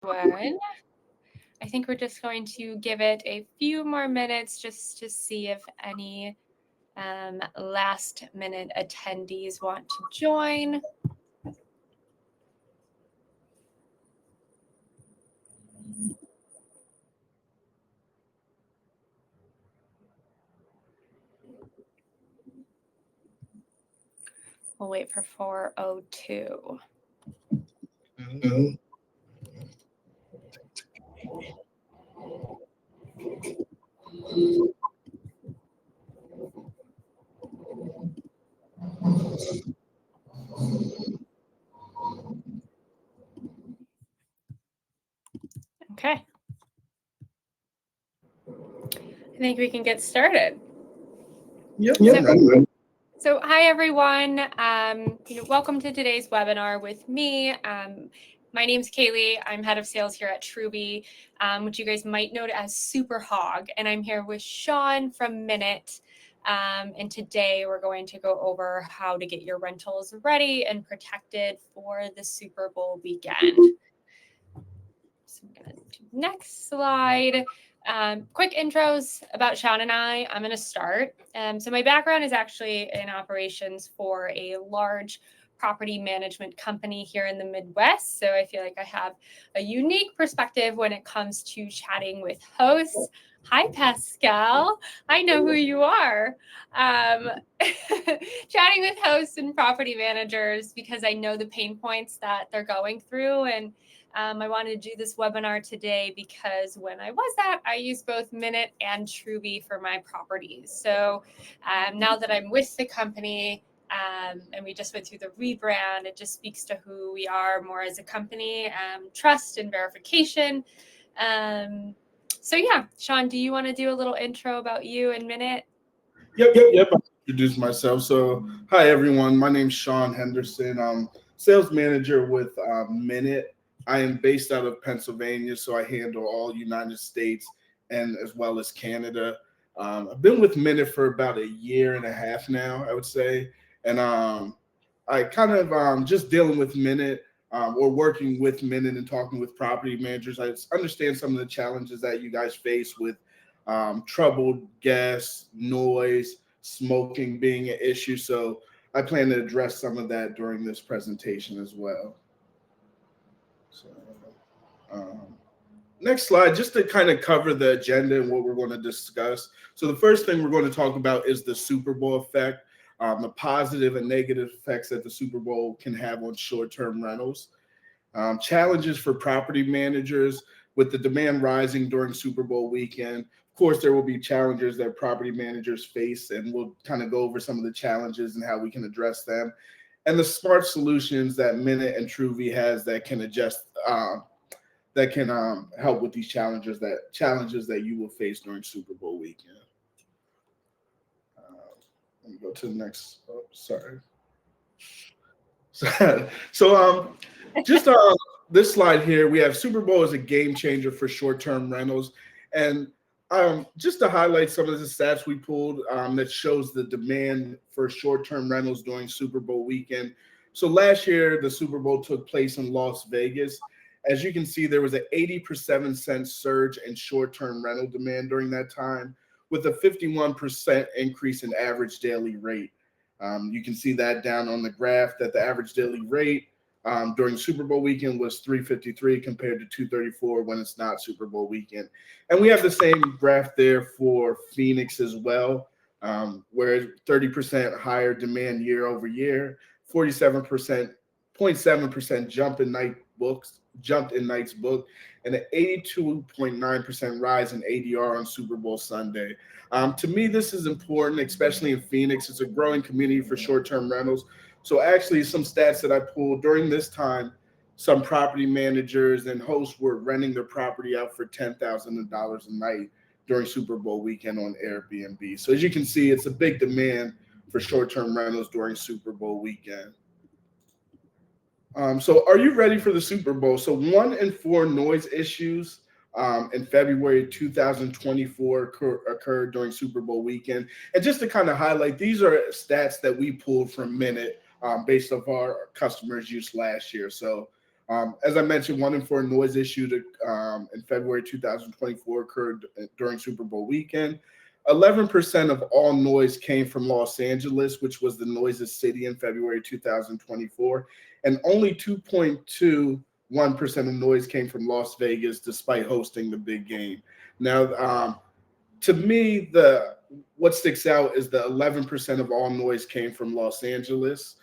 One. I think we're just going to give it a few more minutes just to see if any last minute attendees want to join. We'll wait for 4:02. Okay. I think we can get started. Yep. So hi everyone. Welcome to today's webinar with me. My name's Kaylee. I'm head of sales here at Truvi, which you guys might know as Super Hog, and I'm here with Sean from Minut. And today we're going to go over how to get your rentals ready and protected for the Super Bowl weekend. So I'm going to do next slide. Quick intros about Sean and I. I'm going to start. So my background is actually in operations for a large property management company here in the Midwest. So I feel like I have a unique perspective when it comes to chatting with hosts. Hi, Pascal. I know who you are. Chatting with hosts and property managers because I know the pain points that they're going through. And I wanted to do this webinar today because when I was at, I used both Minut and Truvi for my properties. So now that I'm with the company and we just went through the rebrand, it just speaks to who we are more as a company, trust and verification. So yeah, Sean, do you want to do a little intro about you and Minut? Yep. I'll introduce myself. So, hi everyone. My name's Sean Henderson. I'm sales manager with Minut. I am based out of Pennsylvania, so I handle all United States and as well as Canada. I've been with Minut for about a year and a half now, I would say, and I kind of just dealing with Minut or working with Minut and talking with property managers. I understand some of the challenges that you guys face with troubled guests, noise, smoking being an issue. So I plan to address some of that during this presentation as well. So, um, next slide, just to kind of cover the agenda and what we're going to discuss. So the first thing we're going to talk about is the Super Bowl effect, the positive and negative effects that the Super Bowl can have on short-term rentals. Challenges for property managers with the demand rising during Super Bowl weekend. Of course, there will be challenges that property managers face, and we'll kind of go over some of the challenges and how we can address them. And the smart solutions that Minut and Truvi has that can adjust, that can help with these challenges that you will face during Super Bowl weekend. Let me go to the next. Oh, sorry. So just this slide here, we have Super Bowl as a game changer for short-term rentals, and just to highlight some of the stats we pulled that shows the demand for short-term rentals during Super Bowl weekend. So last year, the Super Bowl took place in Las Vegas. As you can see, there was an 80% surge in short-term rental demand during that time, with a 51% increase in average daily rate. You can see that down on the graph that the average daily rate during Super Bowl weekend was 353 compared to 234 when it's not Super Bowl weekend. And we have the same graph there for Phoenix as well, where 30% higher demand year over year, 47%, 0.7% jumped in nights booked, and an 82.9% rise in ADR on Super Bowl Sunday. To me, this is important, especially in Phoenix. It's a growing community for short-term rentals. So actually, some stats that I pulled during this time, some property managers and hosts were renting their property out for $10,000 a night during Super Bowl weekend on Airbnb. So as you can see, it's a big demand for short-term rentals during Super Bowl weekend. So are you ready for the Super Bowl? So 1 in 4 noise issues in February 2024 occurred during Super Bowl weekend. And just to kind of highlight, these are stats that we pulled from Minut based off our customers' use last year. So As I mentioned, 1 in 4 noise issued in February 2024 occurred during Super Bowl weekend. 11% of all noise came from Los Angeles, which was the noisiest city in February 2024, and only 2.21% of noise came from Las Vegas, despite hosting the big game. Now, to me, what sticks out is the 11% of all noise came from Los Angeles.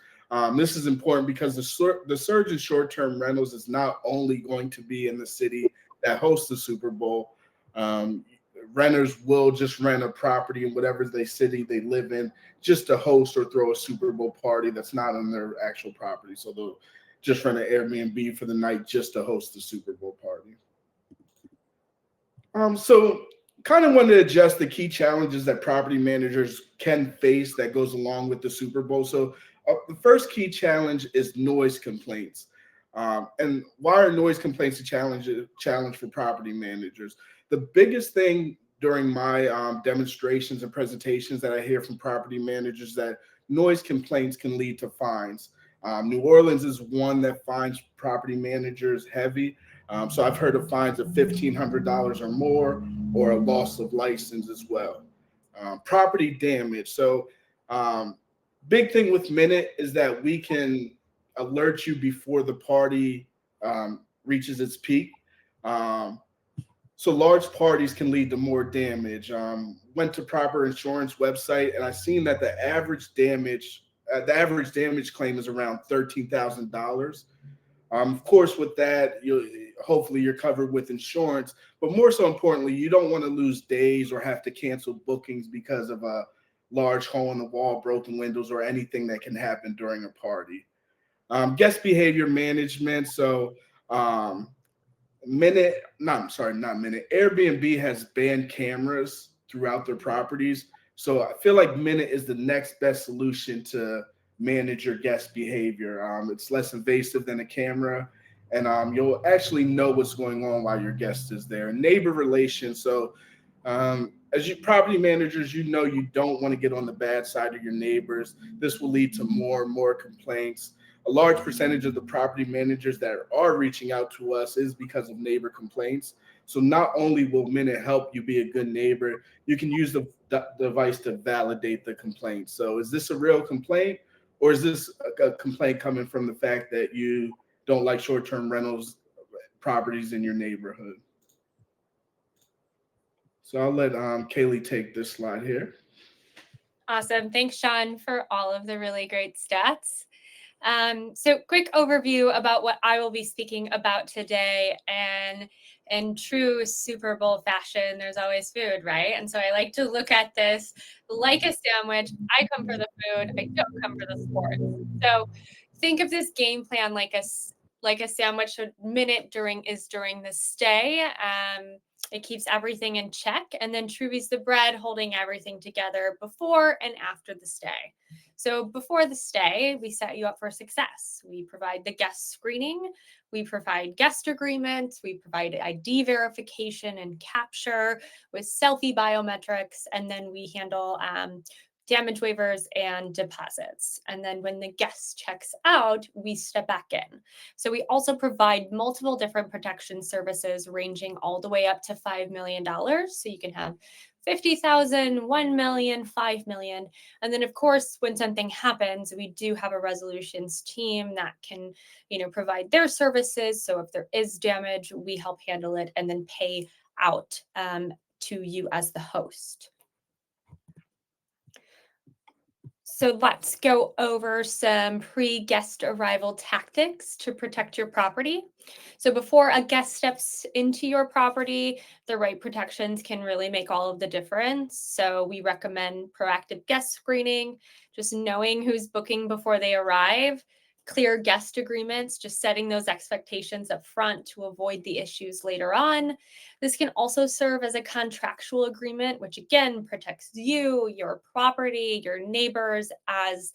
This is important because the surge in short-term rentals is not only going to be in the city that hosts the Super Bowl. Renters will just rent a property in whatever city they live in just to host or throw a Super Bowl party that's not on their actual property. So they'll just rent an Airbnb for the night just to host the Super Bowl party. So kind of wanted to address the key challenges that property managers can face that goes along with the Super Bowl. So the first key challenge is noise complaints. And why are noise complaints a challenge for property managers? The biggest thing during my demonstrations and presentations that I hear from property managers that noise complaints can lead to fines. New Orleans is one that fines property managers heavy. So I've heard of fines of $1,500 or more, or a loss of license as well. Property damage. So big thing with Minut is that we can alert you before the party reaches its peak. So large parties can lead to more damage. Went to proper insurance website and I seen that the average damage claim is around $13,000. Of course, with that, hopefully you're covered with insurance, but more so importantly, you don't want to lose days or have to cancel bookings because of a large hole in the wall, broken windows, or anything that can happen during a party. Guest behavior management. So Airbnb has banned cameras throughout their properties. So I feel like Minut is the next best solution to manage your guest behavior. It's less invasive than a camera, and you'll actually know what's going on while your guest is there. Neighbor relations. So as you property managers, you don't want to get on the bad side of your neighbors. This will lead to more and more complaints. A large percentage of the property managers that are reaching out to us is because of neighbor complaints. So not only will Minut help you be a good neighbor, you can use the device to validate the complaint. So is this a real complaint, or is this a complaint coming from the fact that you don't like short-term rentals properties in your neighborhood? So I'll let Kaylee take this slide here. Awesome. Thanks, Sean, for all of the really great stats. So quick overview about what I will be speaking about today. And in true Super Bowl fashion, there's always food, right? And so I like to look at this like a sandwich. I come for the food. I don't come for the sports. So think of this game plan like a sandwich. So Minut during the stay. It keeps everything in check. And then Truvi's the bread, holding everything together before and after the stay. So before the stay, we set you up for success. We provide the guest screening. We provide guest agreements. We provide ID verification and capture with selfie biometrics. And then we handle damage waivers and deposits. And then when the guest checks out, we step back in. So we also provide multiple different protection services ranging all the way up to $5 million. So you can have 50,000, 1 million, 5 million. And then of course, when something happens, we do have a resolutions team that can, provide their services. So if there is damage, we help handle it and then pay out to you as the host. So let's go over some pre-guest arrival tactics to protect your property. So before a guest steps into your property, the right protections can really make all of the difference. So we recommend proactive guest screening, just knowing who's booking before they arrive, clear guest agreements, just setting those expectations up front to avoid the issues later on. This can also serve as a contractual agreement, which again protects you, your property, your neighbors, as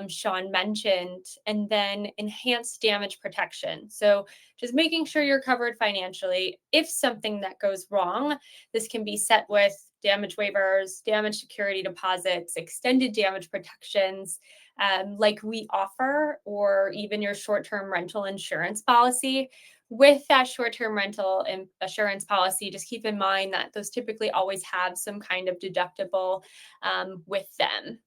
Sean mentioned, and then enhanced damage protection. So just making sure you're covered financially. If something that goes wrong, this can be set with damage waivers, damage security deposits, extended damage protections. like we offer, or even your short-term rental insurance policy. With that short-term rental insurance policy, just keep in mind that those typically always have some kind of deductible with them.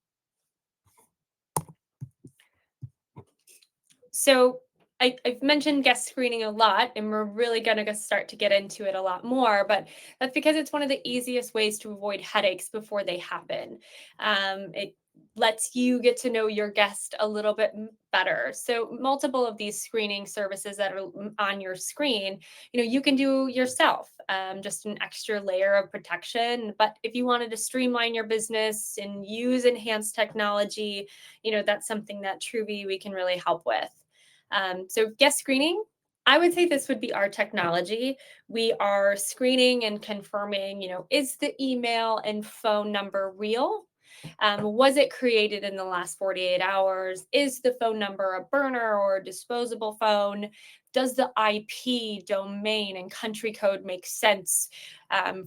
So I've mentioned guest screening a lot, and we're really going to start to get into it a lot more, but that's because it's one of the easiest ways to avoid headaches before they happen. It lets you get to know your guest a little bit better. So multiple of these screening services that are on your screen, you can do yourself, just an extra layer of protection. But if you wanted to streamline your business and use enhanced technology, that's something that Truvi we can really help with. So guest screening, I would say this would be our technology. We are screening and confirming, is the email and phone number real? Was it created in the last 48 hours? Is the phone number a burner or a disposable phone? Does the IP, domain, and country code make sense?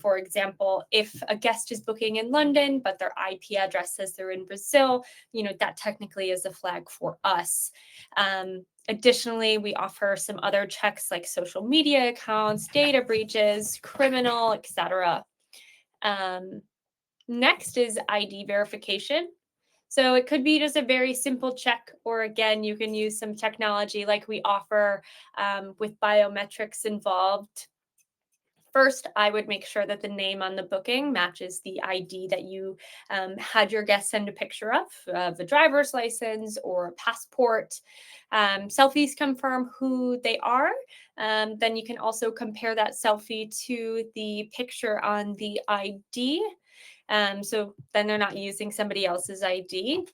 For example, if a guest is booking in London, but their IP address says they're in Brazil, that technically is a flag for us. Additionally, we offer some other checks like social media accounts, data breaches, criminal, etc. Next is ID verification. So it could be just a very simple check, or again, you can use some technology like we offer with biometrics involved. First, I would make sure that the name on the booking matches the ID that you had your guest send a picture of a driver's license or a passport. Selfies confirm who they are. Then you can also compare that selfie to the picture on the ID. So then they're not using somebody else's ID.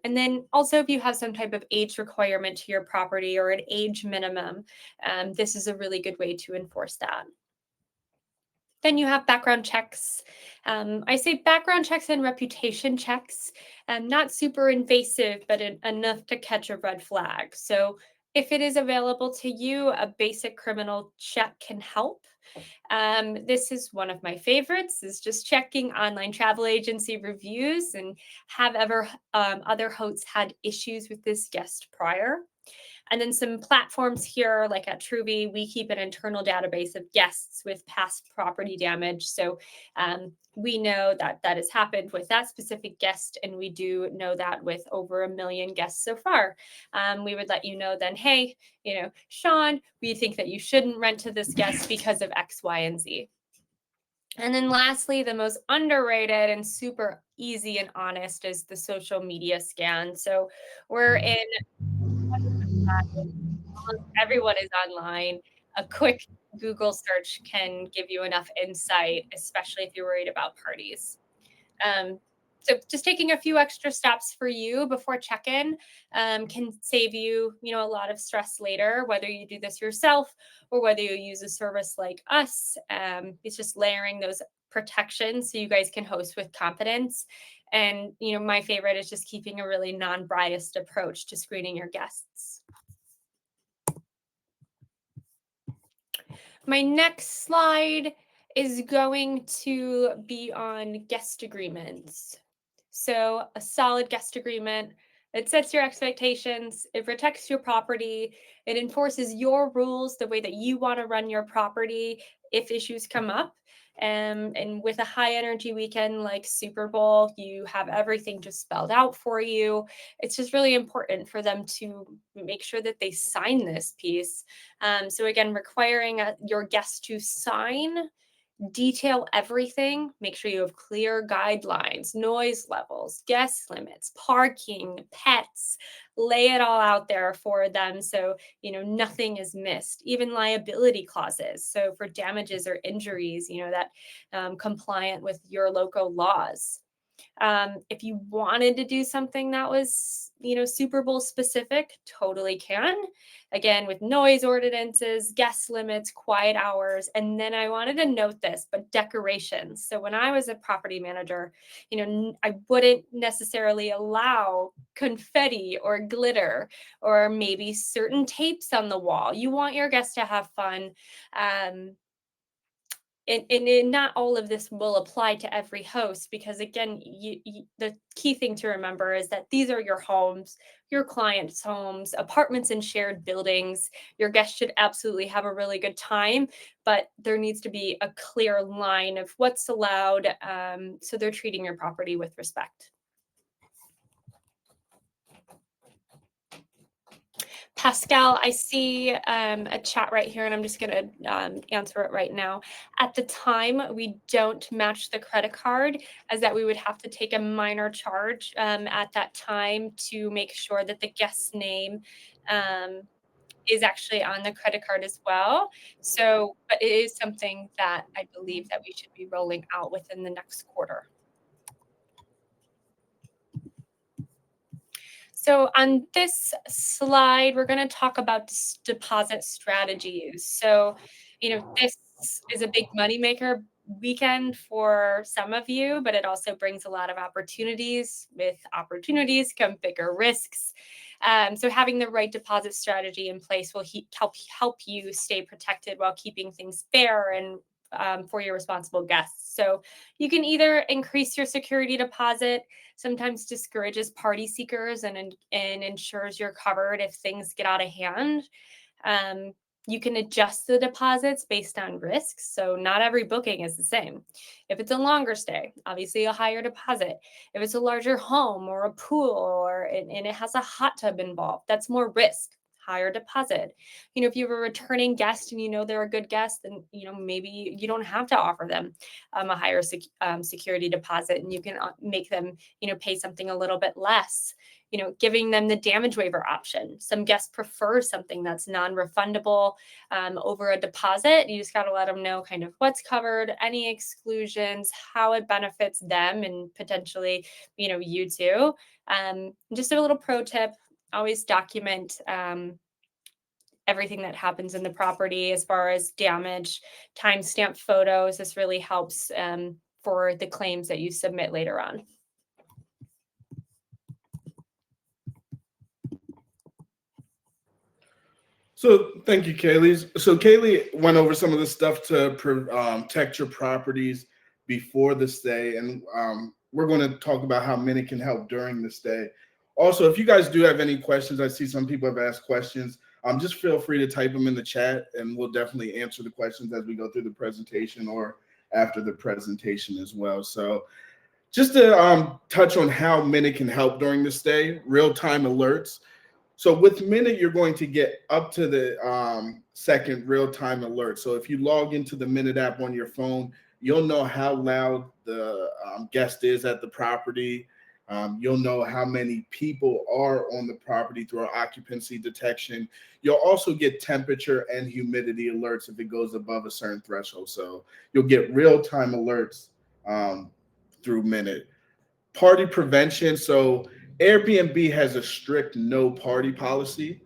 And then also, if you have some type of age requirement to your property or an age minimum, this is a really good way to enforce that. Then you have background checks. I say background checks and reputation checks, not super invasive, but enough to catch a red flag. So if it is available to you, a basic criminal check can help. This is one of my favorites, is just checking online travel agency reviews and have ever other hosts had issues with this guest prior. And then some platforms here, like at Truvi, we keep an internal database of guests with past property damage. So we know that that has happened with that specific guest, and we do know that with over 1 million guests so far. We would let you know then, hey, Sean, we think that you shouldn't rent to this guest because of X, Y, and Z. And then lastly, the most underrated and super easy and honest is the social media scan. So we're in almost everyone is online. A quick Google search can give you enough insight, especially if you're worried about parties. So just taking a few extra steps for you before check-in can save you, a lot of stress later, whether you do this yourself or whether you use a service like us. It's just layering those protections so you guys can host with confidence. And, my favorite is just keeping a really non-biased approach to screening your guests. My next slide is going to be on guest agreements. So a solid guest agreement, it sets your expectations, it protects your property, it enforces your rules the way that you want to run your property if issues come up. And with a high energy weekend like Super Bowl, you have everything just spelled out for you. It's just really important for them to make sure that they sign this piece. So again, requiring your guests to sign, detail everything, make sure you have clear guidelines, noise levels, guest limits, parking, pets, lay it all out there for them so nothing is missed, even liability clauses, so for damages or injuries that compliant with your local laws. If you wanted to do something that was, Super Bowl specific, totally can. Again, with noise ordinances, guest limits, quiet hours. And then I wanted to note this, but decorations. So when I was a property manager, I wouldn't necessarily allow confetti or glitter or maybe certain tapes on the wall. You want your guests to have fun. and not all of this will apply to every host, because again, the key thing to remember is that these are your homes, your clients' homes, apartments and shared buildings. Your guests should absolutely have a really good time, but there needs to be a clear line of what's allowed, so they're treating your property with respect. Pascal, I see a chat right here, and I'm just going to answer it right now. At the time, we don't match the credit card, as that we would have to take a minor charge at that time to make sure that the guest's name is actually on the credit card as well. So, but it is something that I believe that we should be rolling out within the next quarter. So on this slide, we're going to talk about deposit strategies. So, this is a big moneymaker weekend for some of you, but it also brings a lot of opportunities. With opportunities come bigger risks. So having the right deposit strategy in place will help you stay protected while keeping things fair and for your responsible guests. So you can either increase your security deposit, sometimes discourages party seekers and ensures you're covered if things get out of hand. You can adjust the deposits based on risks. So not every booking is the same. If it's a longer stay, obviously a higher deposit. If it's a larger home or a pool and it has a hot tub involved, that's more risk, higher deposit. If you have a returning guest and they're a good guest, then maybe you don't have to offer them a higher security deposit, and you can make them pay something a little bit less. Giving them the damage waiver option. Some guests prefer something that's non-refundable over a deposit. You just got to let them know kind of what's covered, any exclusions, how it benefits them, and potentially you too. Just a little pro tip: always document everything that happens in the property as far as damage, timestamp photos. This really helps for the claims that you submit later on. So thank you, Kaylee. So Kaylee went over some of the stuff to protect your properties before the stay, and we're going to talk about how Minute can help during the stay. Also, if you guys do have any questions, I see some people have asked questions. Just feel free to type them in the chat, and we'll definitely answer the questions as we go through the presentation or after the presentation as well. So just to touch on how Minute can help during the stay, real-time alerts. So with Minute, you're going to get up to the second real-time alert. So if you log into the Minute app on your phone, you'll know how loud the guest is at the property. You'll know how many people are on the property through our occupancy detection. You'll also get temperature and humidity alerts if it goes above a certain threshold. So you'll get real-time alerts through Minute. Party prevention. So Airbnb has a strict no party policy.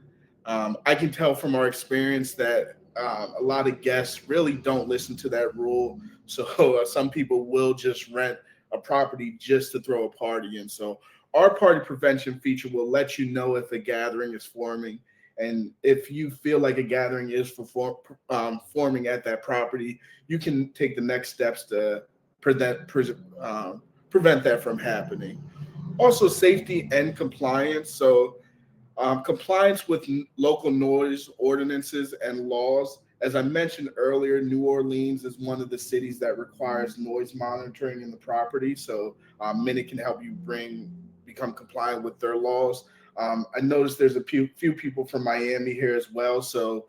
I can tell from our experience that a lot of guests really don't listen to that rule. So some people will just rent a property just to throw a party in. So our party prevention feature will let you know if a gathering is forming. And if you feel like a gathering is forming at that property, you can take the next steps to prevent that from happening. Also, safety and compliance. So, compliance with local noise ordinances and laws. As I mentioned earlier, New Orleans is one of the cities that requires noise monitoring in the property. So, Minute can help you become compliant with their laws. I noticed there's a few people from Miami here as well. So,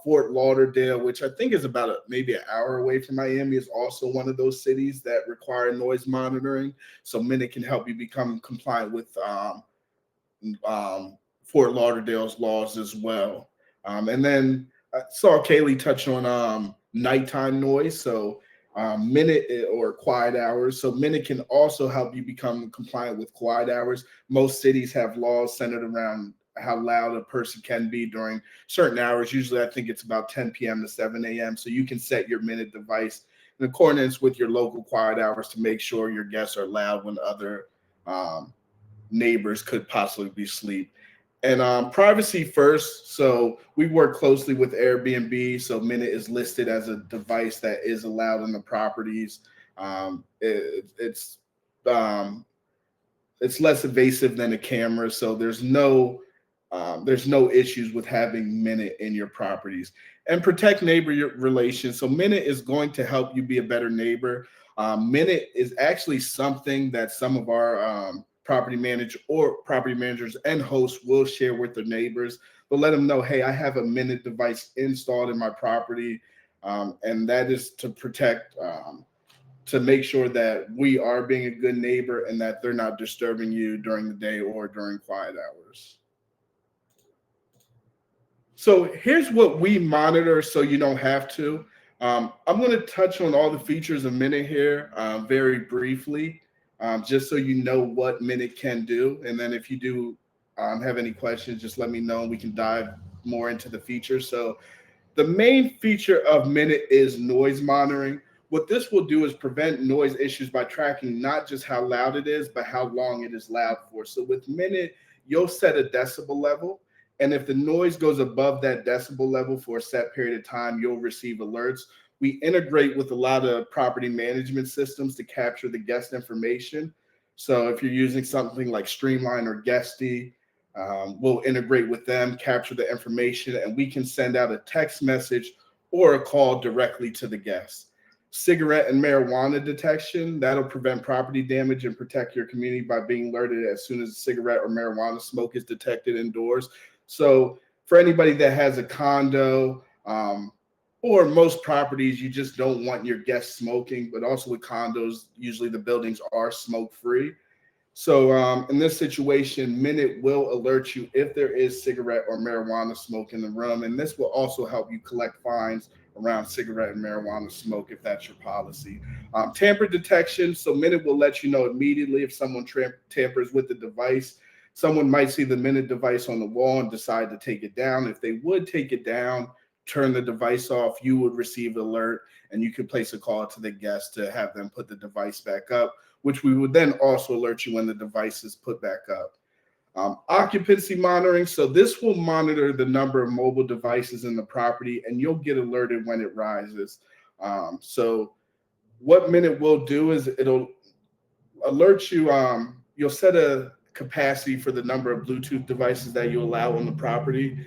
Fort Lauderdale, which I think is about maybe an hour away from Miami, is also one of those cities that require noise monitoring. So Minute can help you become compliant with Fort Lauderdale's laws as well. And then I saw Kaylee touch on nighttime noise. So Minute or quiet hours. So Minute can also help you become compliant with quiet hours. Most cities have laws centered around how loud a person can be during certain hours. Usually, I think it's about 10 p.m. to 7 a.m. So you can set your Minute device in accordance with your local quiet hours to make sure your guests are loud when other neighbors could possibly be asleep. And privacy first. So we work closely with Airbnb. So Minute is listed as a device that is allowed in the properties. It's um, it's less invasive than a camera, so there's no issues with having Minute in your properties. And protect neighbor relations. So Minute is going to help you be a better neighbor. Minute is actually something that some of our property managers and hosts will share with their neighbors. But let them know, hey, I have a Minute device installed in my property, and that is to protect. To make sure that we are being a good neighbor and that they're not disturbing you during the day or during quiet hours. So here's what we monitor so you don't have to. I'm going to touch on all the features of Minute here very briefly, just so you know what Minute can do. And then if you do have any questions, just let me know and we can dive more into the features. So the main feature of Minute is noise monitoring. What this will do is prevent noise issues by tracking not just how loud it is, but how long it is loud for. So with Minute, you'll set a decibel level. And if the noise goes above that decibel level for a set period of time, you'll receive alerts. We integrate with a lot of property management systems to capture the guest information. So if you're using something like Streamline or Guesty, we'll integrate with them, capture the information, and we can send out a text message or a call directly to the guest. Cigarette and marijuana detection, that'll prevent property damage and protect your community by being alerted as soon as a cigarette or marijuana smoke is detected indoors. So for anybody that has a condo, or most properties, you just don't want your guests smoking, but also with condos, usually the buildings are smoke free. So in this situation, Minute will alert you if there is cigarette or marijuana smoke in the room. And this will also help you collect fines around cigarette and marijuana smoke if that's your policy. Tamper detection. So Minute will let you know immediately if someone tampers with the device. Someone might see the Minute device on the wall and decide to take it down. If they would take it down, turn the device off, you would receive an alert and you could place a call to the guest to have them put the device back up, which we would then also alert you when the device is put back up. Occupancy monitoring. So this will monitor the number of mobile devices in the property and you'll get alerted when it rises. So what Minute will do is it'll alert you. You'll set a capacity for the number of Bluetooth devices that you allow on the property.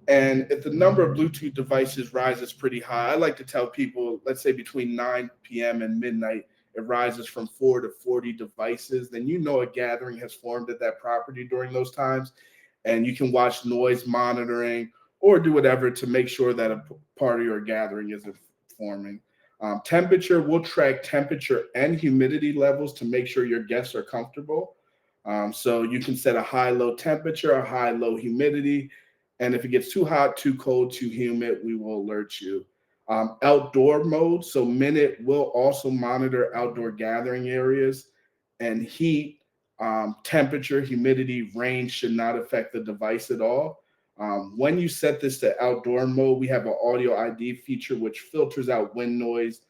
And if the number of Bluetooth devices rises pretty high, I like to tell people, let's say between 9 p.m. and midnight, it rises from 4 to 40 devices, then you know a gathering has formed at that property during those times. And you can watch noise monitoring or do whatever to make sure that a party or gathering isn't forming. Temperature, we'll track temperature and humidity levels to make sure your guests are comfortable. So you can set a high-low temperature, a high-low humidity. And if it gets too hot, too cold, too humid, we will alert you. Outdoor mode. So Minute will also monitor outdoor gathering areas and heat, temperature, humidity, rain should not affect the device at all. When you set this to outdoor mode, we have an audio ID feature which filters out wind noise,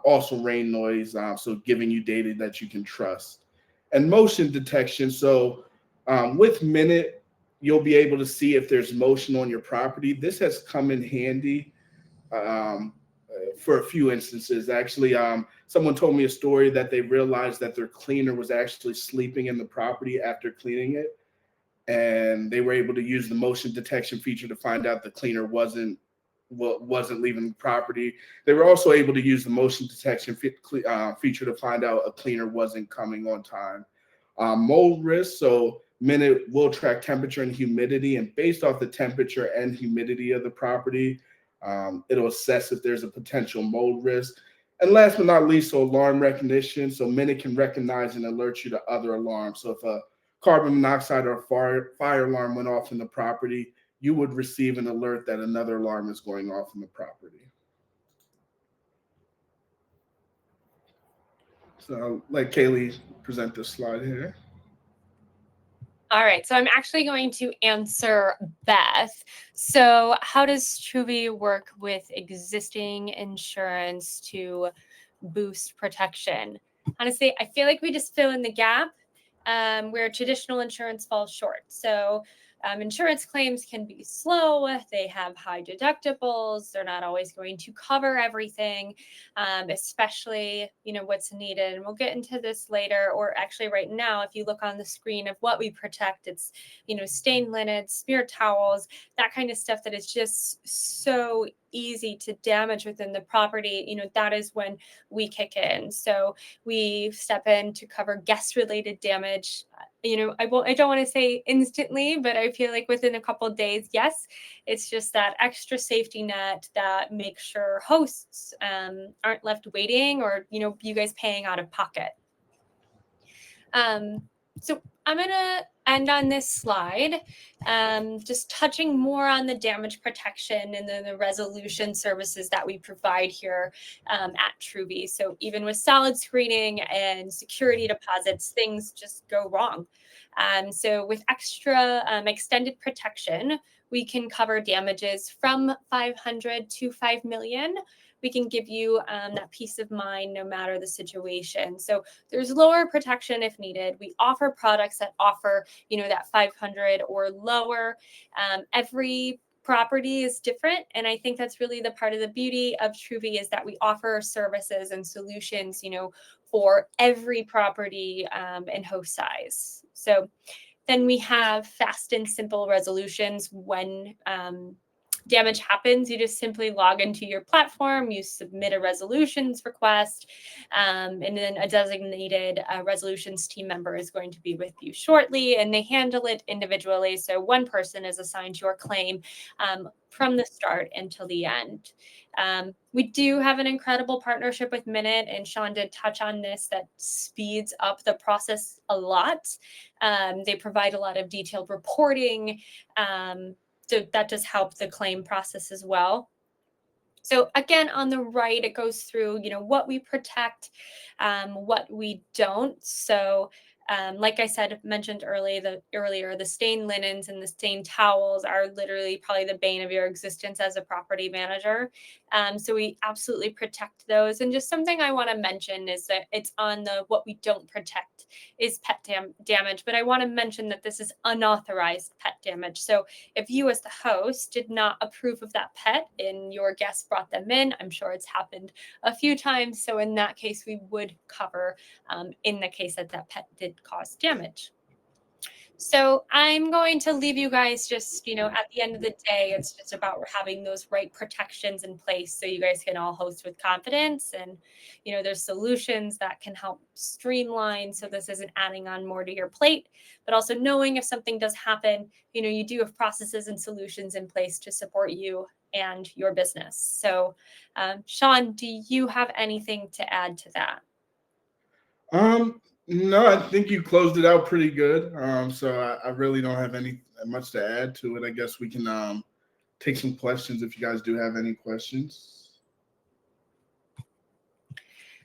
also rain noise, so giving you data that you can trust. And motion detection. So with Minute, you'll be able to see if there's motion on your property. This has come in handy for a few instances. Actually, someone told me a story that they realized that their cleaner was actually sleeping in the property after cleaning it. And they were able to use the motion detection feature to find out the cleaner wasn't leaving the property. They were also able to use the motion detection feature to find out a cleaner wasn't coming on time. Mold risk. So Minute will track temperature and humidity, and based off the temperature and humidity of the property, it'll assess if there's a potential mold risk. And last but not least, so alarm recognition. So Minute can recognize and alert you to other alarms. So if a carbon monoxide or fire alarm went off in the property, you would receive an alert that another alarm is going off in the property. So I'll let Kaylee present this slide here. All right, so I'm actually going to answer Beth. So how does Truvi work with existing insurance to boost protection? Honestly, I feel like we just fill in the gap where traditional insurance falls short. So Insurance claims can be slow. They have high deductibles. They're not always going to cover everything, especially, what's needed. And we'll get into this later, or actually right now, if you look on the screen of what we protect, it's, stained linen, smear towels, that kind of stuff that is just so easy to damage within the property. That is when we kick in. So we step in to cover guest related damage. I don't want to say instantly, but I feel like within a couple of days, yes. It's just that extra safety net that makes sure hosts aren't left waiting, or you guys paying out of pocket. So I'm going to end on this slide, just touching more on the damage protection and then the resolution services that we provide here at Truvi. So even with solid screening and security deposits, things just go wrong. So with extra extended protection, we can cover damages from 500 to 5 million. We can give you that peace of mind no matter the situation. So there's lower protection if needed. We offer products that offer, that 500 or lower. Every property is different. And I think that's really the part of the beauty of Truvi, is that we offer services and solutions, for every property and host size. So then we have fast and simple resolutions when damage happens. You just simply log into your platform, you submit a resolutions request, and then a designated resolutions team member is going to be with you shortly, and they handle it individually. So one person is assigned to your claim from the start until the end. We do have an incredible partnership with Minut, and Sean did touch on this, that speeds up the process a lot. They provide a lot of detailed reporting. So that does help the claim process as well. So again, on the right, it goes through, what we protect, what we don't. So like I mentioned earlier, the stained linens and the stained towels are literally probably the bane of your existence as a property manager. So we absolutely protect those. And just something I want to mention is that it's on the what we don't protect is pet damage. But I want to mention that this is unauthorized pet damage. So if you as the host did not approve of that pet and your guests brought them in, I'm sure it's happened a few times. So in that case, we would cover in the case that that pet did cause damage. So I'm going to leave you guys just, at the end of the day, it's just about having those right protections in place so you guys can all host with confidence. And, there's solutions that can help streamline so this isn't adding on more to your plate, but also knowing if something does happen, you do have processes and solutions in place to support you and your business. So, Sean, do you have anything to add to that? No, I think you closed it out pretty good. So I really don't have much to add to it. I guess we can take some questions if you guys do have any questions.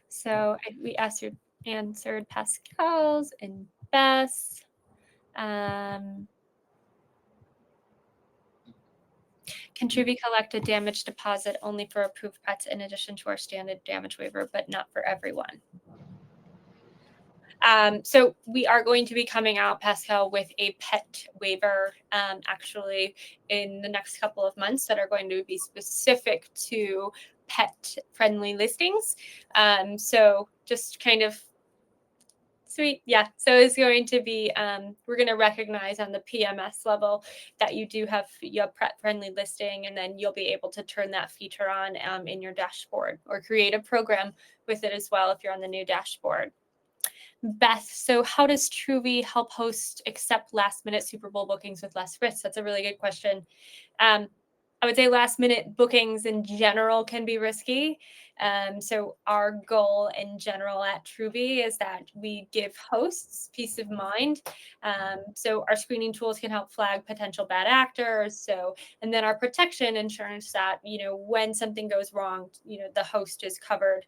So we answered Pascal's and Beth's. Can Truvi collect a damage deposit only for approved pets in addition to our standard damage waiver, but not for everyone? So we are going to be coming out, Pascal, with a pet waiver actually in the next couple of months that are going to be specific to pet-friendly listings. So just kind of sweet. Yeah. So it's going to be, we're going to recognize on the PMS level that you do have your pet-friendly listing, and then you'll be able to turn that feature on in your dashboard or create a program with it as well if you're on the new dashboard. Beth, so how does Truvi help hosts accept last-minute Super Bowl bookings with less risk? That's a really good question. I would say last-minute bookings in general can be risky. So our goal in general at Truvi is that we give hosts peace of mind. So our screening tools can help flag potential bad actors. And then our protection ensures that, when something goes wrong, the host is covered.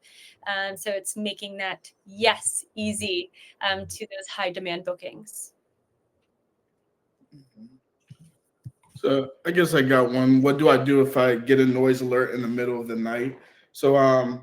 So it's making that, yes, easy to those high demand bookings. So I guess I got one. What do I do if I get a noise alert in the middle of the night? So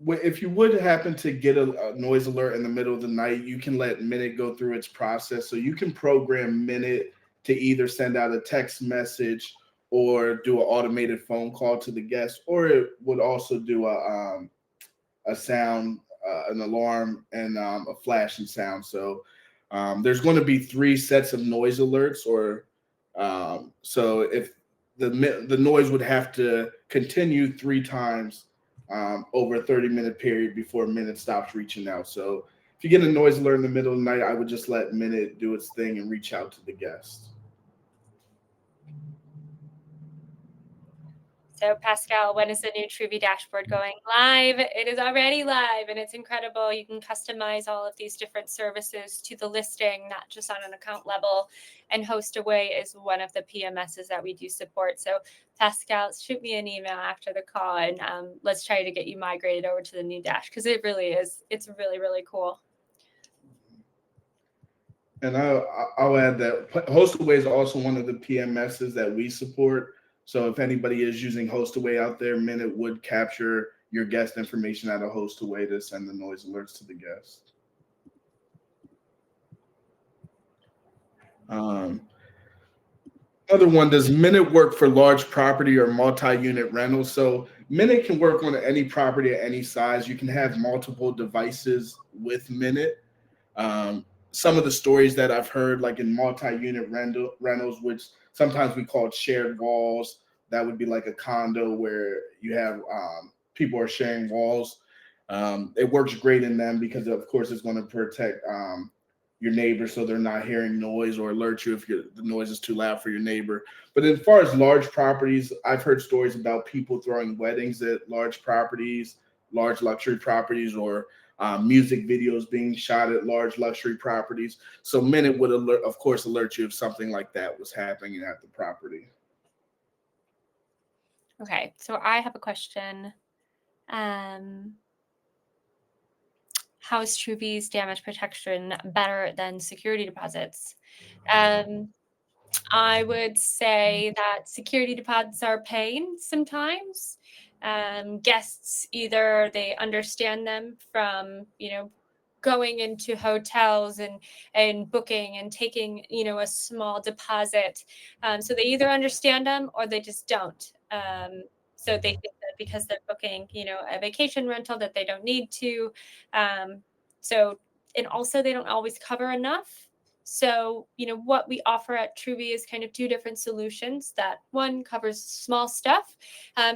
if you would happen to get a noise alert in the middle of the night, you can let Minut go through its process. So you can program Minut to either send out a text message or do an automated phone call to the guest, or it would also do a sound, an alarm, and a flashing sound. So there's going to be three sets of noise alerts, or so if the noise would have to continue three times over a 30-minute period before Minute stops reaching out. So if you get a noise alert in the middle of the night, I would just let Minute do its thing and reach out to the guest. So Pascal, when is the new Truvi dashboard going live? It is already live and it's incredible. You can customize all of these different services to the listing, not just on an account level. And HostAway is one of the PMSs that we do support. So Pascal, shoot me an email after the call and let's try to get you migrated over to the new dash because it really is. It's really, really cool. And I'll add that HostAway is also one of the PMSs that we support. So if anybody is using HostAway out there, Minute would capture your guest information out of HostAway to send the noise alerts to the guest. Another one, does Minute work for large property or multi-unit rentals? So Minute can work on any property at any size. You can have multiple devices with Minute. Some of the stories that I've heard, like in multi-unit rentals, which sometimes we call shared walls, that would be like a condo where you have people are sharing walls. It works great in them because, of course, it's going to protect your neighbor so they're not hearing noise or alert you if the noise is too loud for your neighbor. But as far as large properties, I've heard stories about people throwing weddings at large properties, large luxury properties, or music videos being shot at large luxury properties. So Minute would alert you if something like that was happening at the property. Okay, so I have a question. How is Truvi's damage protection better than security deposits? I would say that security deposits are a pain sometimes. Guests, either they understand them from, going into hotels and booking and taking, a small deposit. So they either understand them or they just don't. So they think that because they're booking, a vacation rental that they don't need to. So, and also they don't always cover enough. So, what we offer at Truvi is kind of two different solutions. That one covers small stuff.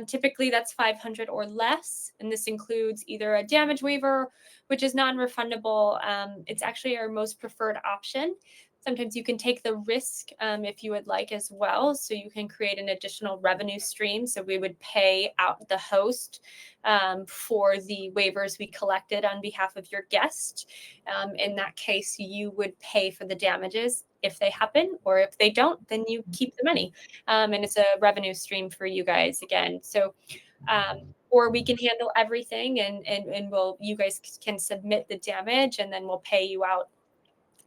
Typically, that's 500 or less. And this includes either a damage waiver, which is non-refundable. It's actually our most preferred option. Sometimes you can take the risk if you would like as well. So you can create an additional revenue stream. So we would pay out the host for the waivers we collected on behalf of your guest. In that case, you would pay for the damages if they happen, or if they don't, then you keep the money. And it's a revenue stream for you guys again. So, or we can handle everything and you guys can submit the damage and then we'll pay you out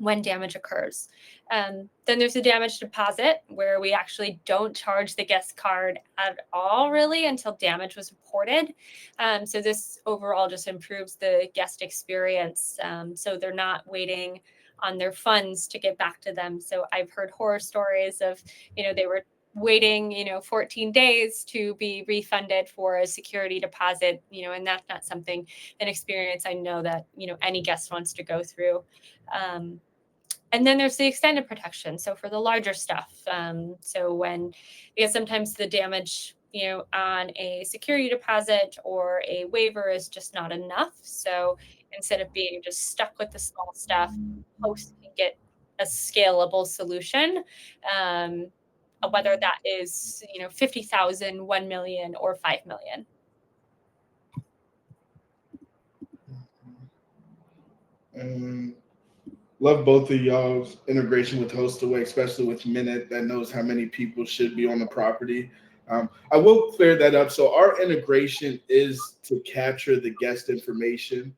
when damage occurs. Then there's a damage deposit where we actually don't charge the guest card at all really until damage was reported. So this overall just improves the guest experience. So they're not waiting on their funds to get back to them. So I've heard horror stories of, they were waiting 14 days to be refunded for a security deposit, and that's not an experience I know that any guest wants to go through. And then there's the extended protection. So for the larger stuff, because sometimes the damage, on a security deposit or a waiver is just not enough. So instead of being just stuck with the small stuff, hosts can get a scalable solution, whether that is, 50,000, 1 million, or 5 million. Love both of y'all's integration with HostAway, especially with Minute that knows how many people should be on the property. I will clear that up. So our integration is to capture the guest information,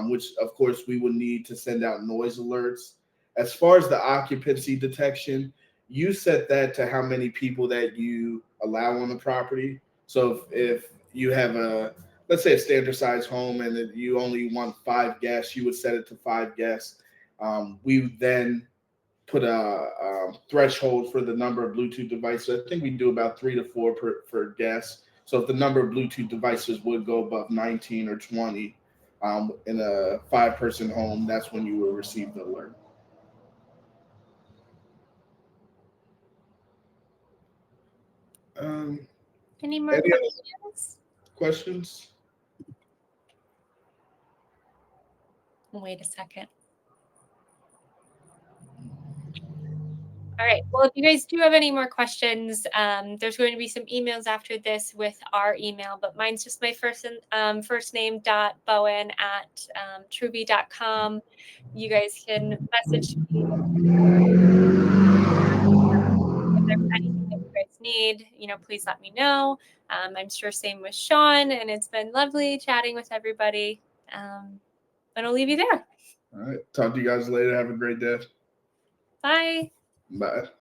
which of course we would need to send out noise alerts. As far as the occupancy detection, you set that to how many people that you allow on the property. So if you have let's say a standard size home and you only want 5 guests, you would set it to 5 guests. We then put a threshold for the number of Bluetooth devices. I think we do about 3 to 4 per guest. So if the number of Bluetooth devices would go above 19 or 20 in a 5-person home, that's when you will receive the alert. Any more questions? Wait a second. All right. Well, if you guys do have any more questions, there's going to be some emails after this with our email, but mine's just my first name .bowen@truvi.com. You guys can message me if there's anything that you guys need. Please let me know. I'm sure same with Sean, and it's been lovely chatting with everybody. And I'll leave you there. All right. Talk to you guys later. Have a great day. Bye. Bye.